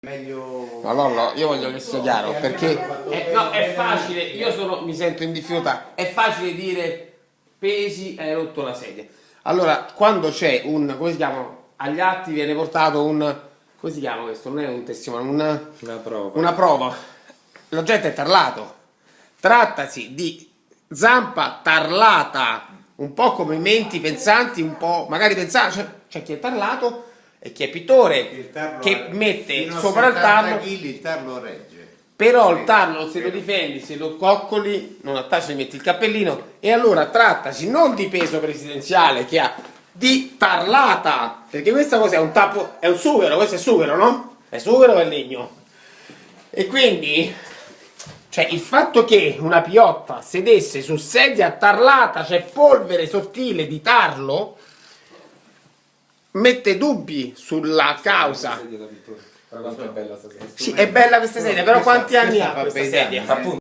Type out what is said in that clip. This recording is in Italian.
Meglio... Madonna, io voglio che sia chiaro, perché no, è facile, mi sento in difficoltà, è facile dire pesi, hai rotto la sedia. Allora, quando c'è come si chiama? Agli atti viene portato come si chiama questo? Non è un testimone, Una prova. una prova. L'oggetto è tarlato. Trattasi di zampa tarlata, un po' come menti pensanti, un po' magari pensanti, c'è chi è tarlato e chi è pittore che mette sopra il tarlo. Il tarlo regge. Però il tarlo, se lo difendi, se lo coccoli, non attacci, metti il cappellino, e allora trattasi non di peso presidenziale che ha, di tarlata, perché questa cosa è un tappo, è un sughero, questo è sughero, no? È sughero o è legno? E quindi, cioè il fatto che una piotta sedesse su sedia tarlata, cioè polvere sottile di tarlo, mette dubbi sulla causa. Però quanto è bella sta sedia. Sì, è bella questa sedia, però quanti anni ha questa sedia? Appunto.